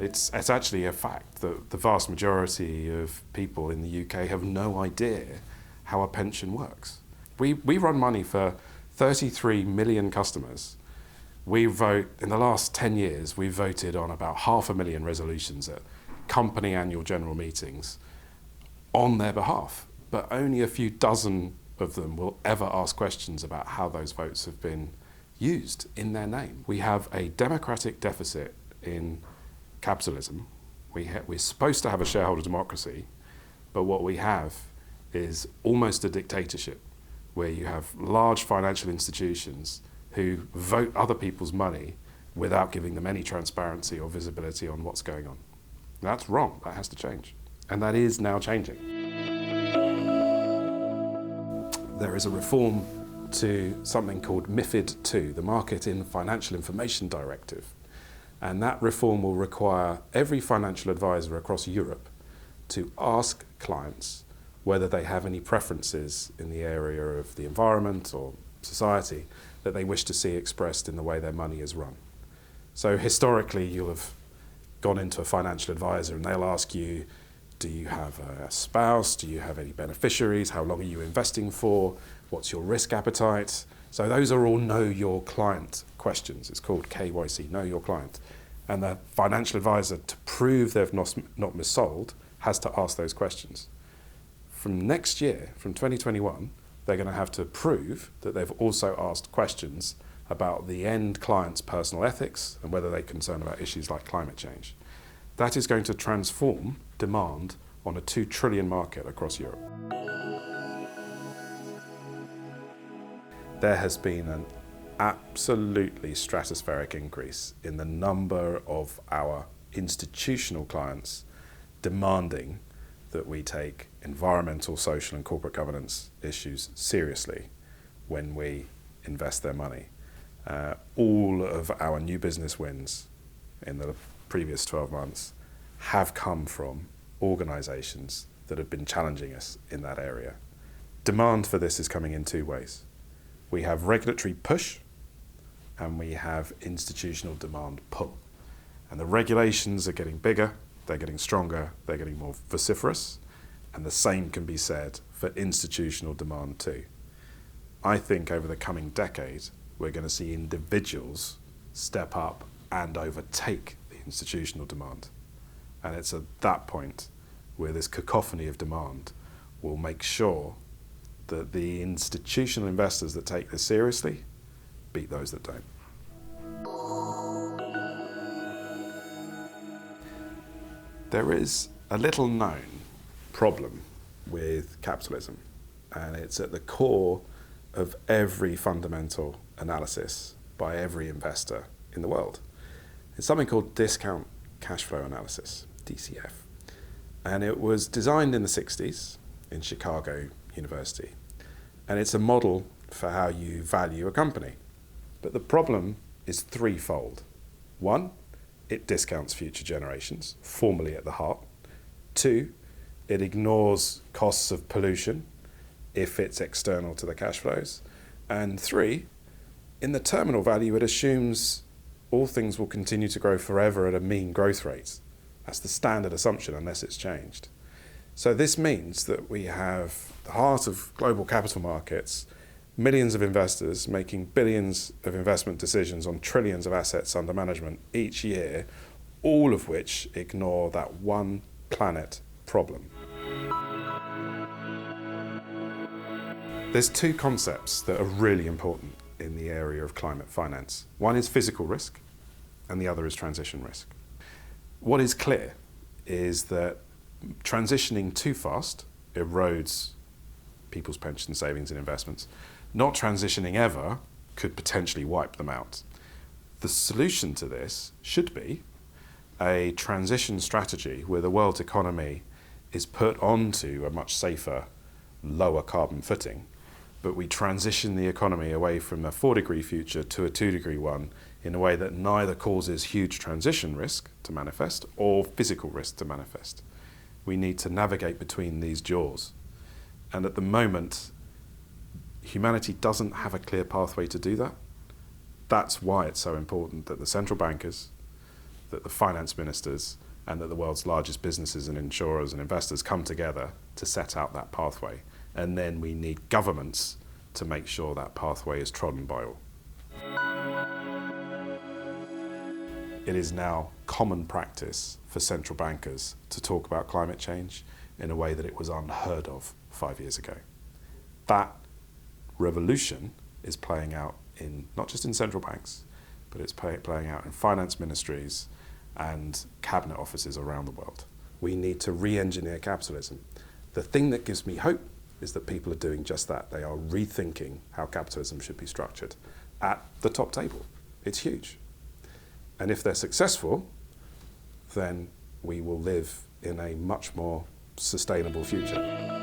It's actually a fact that the vast majority of people in the UK have no idea how a pension works. We run money for 33 million customers. We vote, in the last 10 years, we've voted on about 500,000 resolutions at company annual general meetings on their behalf, but only a few dozen of them will ever ask questions about how those votes have been used in their name. We have a democratic deficit in capitalism. We're supposed to have a shareholder democracy, but what we have is almost a dictatorship where you have large financial institutions who vote other people's money without giving them any transparency or visibility on what's going on. That's wrong. That has to change. And that is now changing. There is a reform to something called MiFID II, the Market in Financial Information Directive. And that reform will require every financial advisor across Europe to ask clients whether they have any preferences in the area of the environment or society that they wish to see expressed in the way their money is run. So historically, you'll have gone into a financial advisor and they'll ask you, do you have a spouse? Do you have any beneficiaries? How long are you investing for? What's your risk appetite? So those are all know your client questions. It's called KYC, know your client. And the financial advisor, to prove they've not missold, has to ask those questions. From next year, from 2021, they're going to have to prove that they've also asked questions about the end client's personal ethics and whether they're concerned about issues like climate change. That is going to transform demand on a 2 trillion market across Europe. There has been an absolutely stratospheric increase in the number of our institutional clients demanding that we take environmental, social and corporate governance issues seriously when we invest their money. All of our new business wins in the previous 12 months have come from organisations that have been challenging us in that area. Demand for this is coming in 2 ways. We have regulatory push and we have institutional demand pull. And the regulations are getting bigger, they're getting stronger, they're getting more vociferous, and the same can be said for institutional demand too. I think over the coming decade, we're going to see individuals step up and overtake the institutional demand. And it's at that point where this cacophony of demand will make sure that the institutional investors that take this seriously beat those that don't. There is a little known problem with capitalism, and it's at the core of every fundamental analysis by every investor in the world. It's something called discount cash flow analysis, DCF. And it was designed in the 60s in Chicago University. And it's a model for how you value a company. But the problem is threefold. 1, it discounts future generations, formally at the heart. 2, it ignores costs of pollution if it's external to the cash flows. And 3, in the terminal value, it assumes all things will continue to grow forever at a mean growth rate. That's the standard assumption unless it's changed. So this means that we have the heart of global capital markets, millions of investors making billions of investment decisions on trillions of assets under management each year, all of which ignore that one planet problem. There's 2 concepts that are really important in the area of climate finance. One is physical risk, and the other is transition risk. What is clear is that transitioning too fast erodes people's pension savings and investments. Not transitioning ever could potentially wipe them out. The solution to this should be a transition strategy where the world's economy is put onto a much safer, lower carbon footing, but we transition the economy away from a 4-degree future to a 2-degree one in a way that neither causes huge transition risk to manifest or physical risk to manifest. We need to navigate between these jaws. And at the moment, humanity doesn't have a clear pathway to do that. That's why it's so important that the central bankers, that the finance ministers and that the world's largest businesses and insurers and investors come together to set out that pathway. And then we need governments to make sure that pathway is trodden by all. It is now common practice for central bankers to talk about climate change in a way that it was unheard of 5 years ago. That revolution is playing out in not just in central banks, but it's playing out in finance ministries and cabinet offices around the world. We need to re-engineer capitalism. The thing that gives me hope is that people are doing just that. They are rethinking how capitalism should be structured at the top table. It's huge. And if they're successful, then we will live in a much more sustainable future.